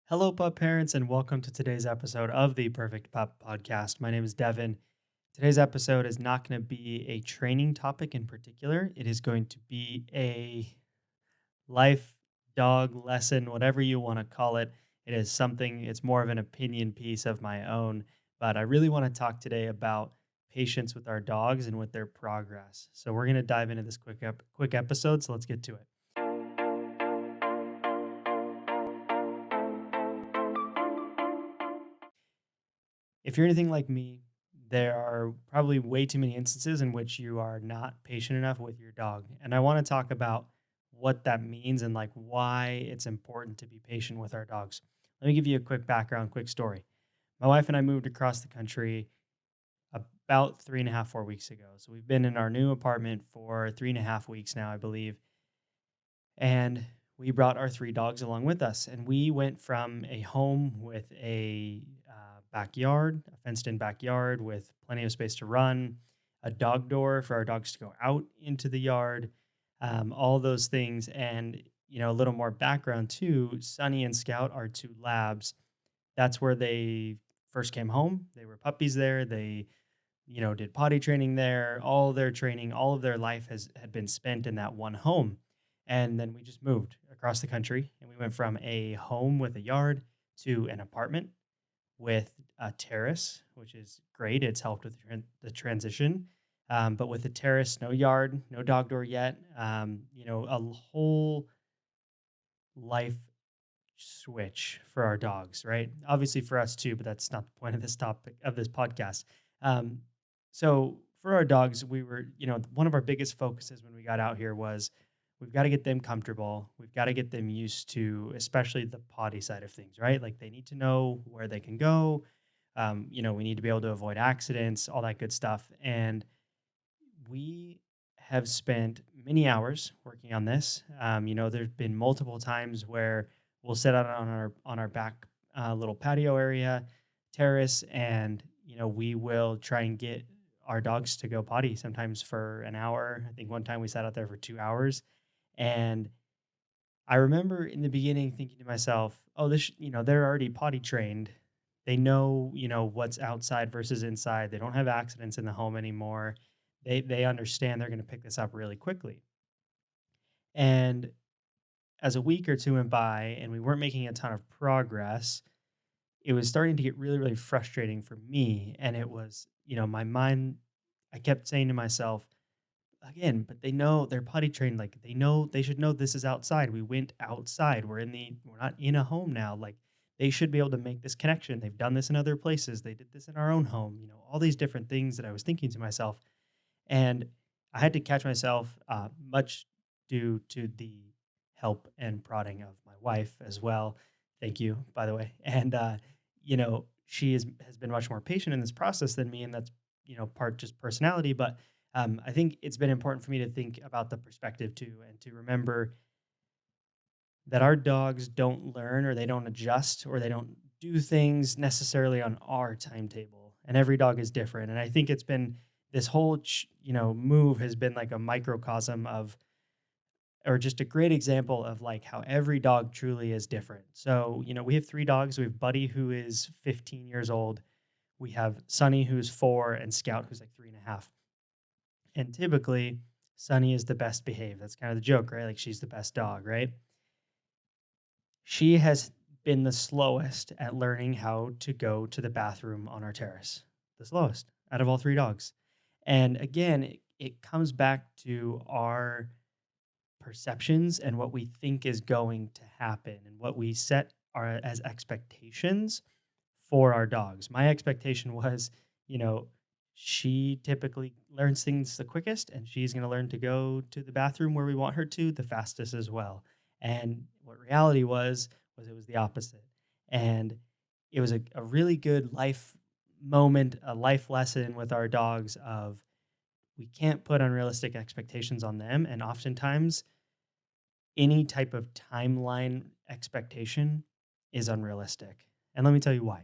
Hello, pup parents, and welcome to today's episode of the Perfect Pup Podcast. My name is Devin. Today's episode is not going to be a training topic in particular. It is going to be a life dog lesson, whatever you want to call it. It is something, it's more of an opinion piece of my own. But I really want to talk today about patience with our dogs and with their progress. So we're going to dive into this quick episode. So let's get to it. If you're anything like me, there are probably way too many instances in which you are not patient enough with your dog. And I want to talk about what that means and like why it's important to be patient with our dogs. Let me give you a quick background, quick story. My wife and I moved across the country about 3.5, 4 weeks ago. So we've been in our new apartment for 3.5 weeks now, I believe. And we brought our three dogs along with us. And we went from a home with a backyard, a fenced in backyard with plenty of space to run, a dog door for our dogs to go out into the yard, all those things. And, a little more background too. Sunny and Scout are two labs. That's where they first came home. They were puppies there. They, did potty training there. All their training, all of their life had been spent in that one home. And then we just moved across the country and we went from a home with a yard to an apartment with a terrace, which is great. It's helped with the transition. But with the terrace, no yard, no dog door yet. A whole life switch for our dogs, right? Obviously for us too, but that's not the point of this topic of this podcast. Um, so for our dogs, we were, one of our biggest focuses when we got out here was we've got to get them comfortable. We've got to get them used to, especially the potty side of things, right? Like they need to know where they can go. We need to be able to avoid accidents, all that good stuff. And we have spent many hours working on this. There's been multiple times where we'll sit out on our back little patio area, terrace, and we will try and get our dogs to go potty sometimes for an hour. I think one time we sat out there for 2 hours, and I remember in the beginning thinking to myself, "Oh, they're already potty trained. They know, what's outside versus inside. They don't have accidents in the home anymore. They understand they're going to pick this up really quickly." And as a week or two went by and we weren't making a ton of progress, it was starting to get really, really frustrating for me. And it was, my mind, I kept saying to myself, again, but they know they're potty trained. Like they should know this is outside. We went outside. We're not in a home now. Like they should be able to make this connection. They've done this in other places. They did this in our own home, all these different things that I was thinking to myself. And I had to catch myself, much due to the help and prodding of my wife as well. Thank you, by the way. And, she has been much more patient in this process than me. And that's, part just personality. But I think it's been important for me to think about the perspective too, and to remember that our dogs don't learn or they don't adjust or they don't do things necessarily on our timetable. And every dog is different. And I think it's been this whole, move has been like a microcosm of, or just a great example of like how every dog truly is different. So, we have three dogs. We have Buddy, who is 15 years old. We have Sunny, who's 4, and Scout, who's like 3.5. And typically, Sunny is the best behaved. That's kind of the joke, right? Like she's the best dog, right? She has been the slowest at learning how to go to the bathroom on our terrace, the slowest out of all three dogs. And again, it comes back to our perceptions and what we think is going to happen and what we set as expectations for our dogs. My expectation was, you know, she typically learns things the quickest and she's going to learn to go to the bathroom where we want her to the fastest as well. And what reality was it was the opposite. And it was a really good life moment, a life lesson with our dogs of we can't put unrealistic expectations on them. And oftentimes, any type of timeline expectation is unrealistic. And let me tell you why.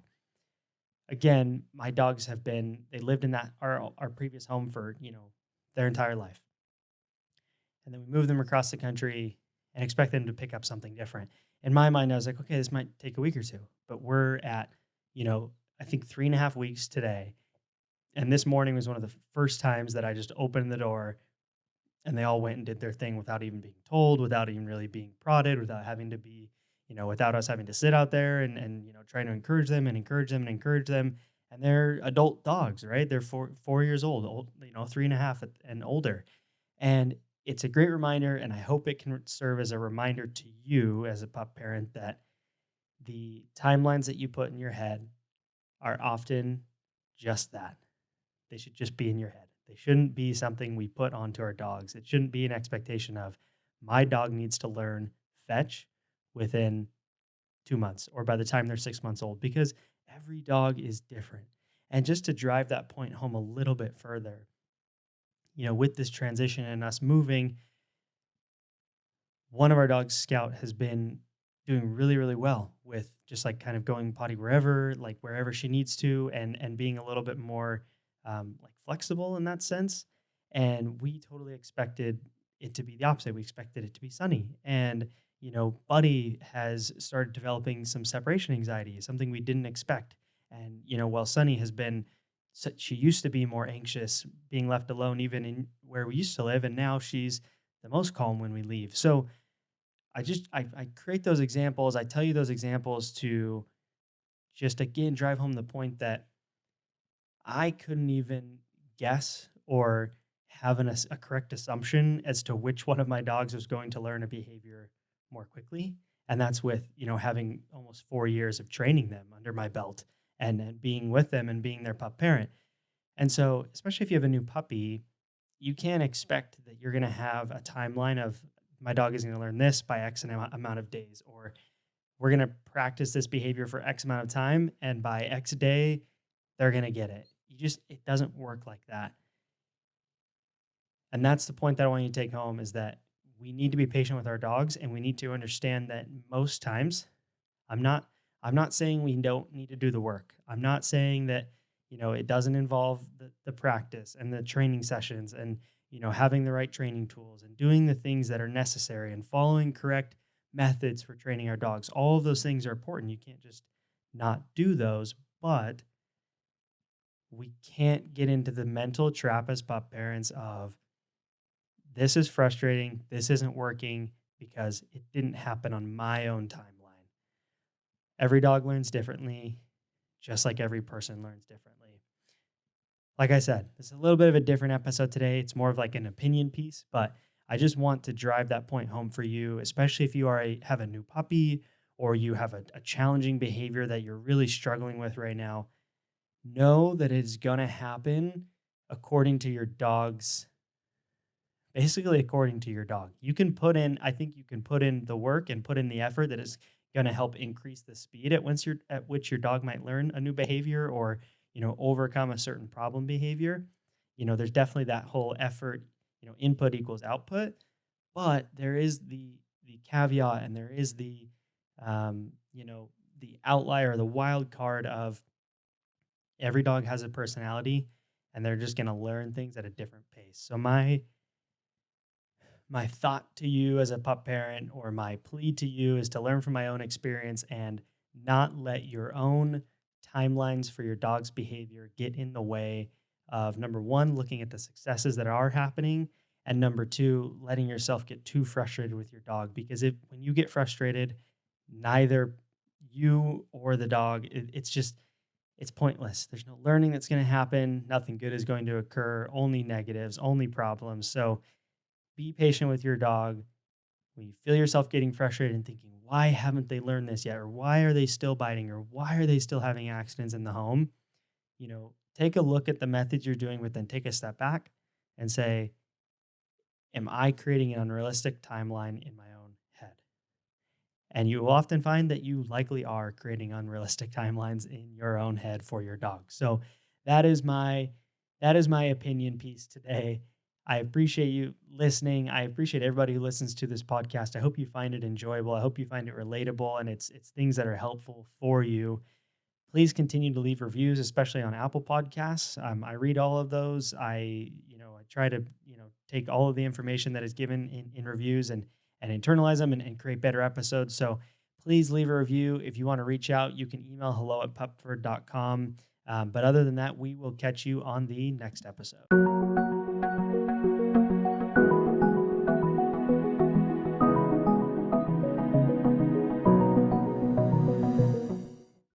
Again, my dogs they lived in that our previous home for, their entire life. And then we moved them across the country and expect them to pick up something different. in my mind, I was like, okay, this might take a week or two, but we're at, you know, I think 3.5 weeks today. And this morning was one of the first times that I just opened the door and they all went and did their thing without even being told, without even really being prodded, without having to be, without us having to sit out there and trying to encourage them and encourage them and encourage them. And they're adult dogs, right? They're 4 years old, 3.5 and older. And it's a great reminder, and I hope it can serve as a reminder to you as a pup parent that the timelines that you put in your head are often just that. They should just be in your head. They shouldn't be something we put onto our dogs. It shouldn't be an expectation of my dog needs to learn fetch within 2 months or by the time they're 6 months old, because every dog is different. And just to drive that point home a little bit further, with this transition and us moving, one of our dogs, Scout, has been doing really, really well with just like kind of going potty wherever, like wherever she needs to, and being a little bit more like flexible in that sense. And we totally expected it to be the opposite. We expected it to be sunny. And Buddy has started developing some separation anxiety, something we didn't expect. And while Sunny has been, she used to be more anxious being left alone, even in where we used to live, and now she's the most calm when we leave. So I create those examples. I tell you those examples to just again drive home the point that I couldn't even guess or have a correct assumption as to which one of my dogs was going to learn a behavior more quickly. And that's with, having almost 4 years of training them under my belt and being with them and being their pup parent. And so, especially if you have a new puppy, you can't expect that you're going to have a timeline of my dog is going to learn this by X amount of days, or we're going to practice this behavior for X amount of time. And by X day, they're going to get it. It doesn't work like that. And that's the point that I want you to take home is that we need to be patient with our dogs and we need to understand that most times I'm not I'm not saying we don't need to do the work. I'm not saying that, it doesn't involve the practice and the training sessions and, having the right training tools and doing the things that are necessary and following correct methods for training our dogs. All of those things are important. You can't just not do those, but we can't get into the mental trap as pup parents of this is frustrating, this isn't working because it didn't happen on my own timeline. Every dog learns differently, just like every person learns differently. Like I said, this is a little bit of a different episode today. It's more of like an opinion piece, but I just want to drive that point home for you, especially if you have a new puppy or you have a challenging behavior that you're really struggling with right now. Know that it's going to happen according to your dog's basically according to your dog. I think you can put in the work and put in the effort that is going to help increase the speed at which your dog might learn a new behavior or, overcome a certain problem behavior. There's definitely that whole effort, input equals output, but there is the caveat and there is the outlier, the wild card of every dog has a personality and they're just going to learn things at a different pace. So my thought to you as a pup parent or my plea to you is to learn from my own experience and not let your own timelines for your dog's behavior get in the way of number one, looking at the successes that are happening, and number two, letting yourself get too frustrated with your dog. Because when you get frustrated, neither you or the dog, it's pointless. There's no learning that's going to happen. Nothing good is going to occur. Only negatives, only problems. So be patient with your dog. When you feel yourself getting frustrated and thinking, why haven't they learned this yet? Or why are they still biting? Or why are they still having accidents in the home? Take a look at the methods you're doing, but then take a step back and say, am I creating an unrealistic timeline in my own head? And you will often find that you likely are creating unrealistic timelines in your own head for your dog. So that is my opinion piece today. I appreciate you listening. I appreciate everybody who listens to this podcast. I hope you find it enjoyable. I hope you find it relatable and it's things that are helpful for you. Please continue to leave reviews, especially on Apple Podcasts. I read all of those. I try to, take all of the information that is given in reviews and internalize them and create better episodes. So Please leave a review. If you want to reach out, you can email hello@pupford.com. But other than that, we will catch you on the next episode.